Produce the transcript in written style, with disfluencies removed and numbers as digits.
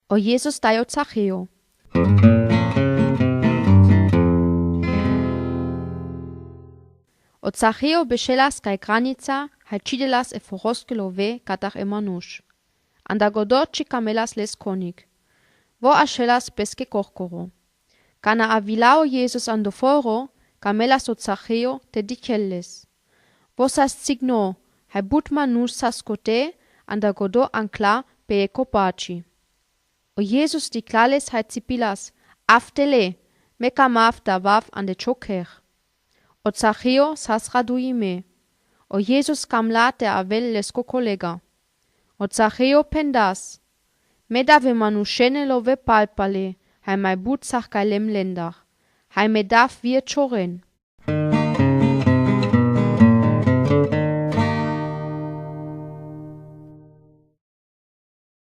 O Jesus dajo Zacheo. O Zacheo beszelas kaj granica, haj čidelas e foroskelove katach emanuš. Anda godo čikamelas les konik. Vo ašelas peske korkoro. Kana avilao Jesus ando foro, kamelas o Zacheo te dikelles. Vo sas signo, haj but manuš saskote, anda godo ankla pe e kopači. O Jesus diklales haj cipilas, aftele, meka mafta vav ande choker. O Zacheo sas raduime. O Jesus kamla te avel lesko kolega. O Zacheo pendas. Meda ve manušene love palpale, haj maj but sach kaj lem lendach. Haj me dav vie choren.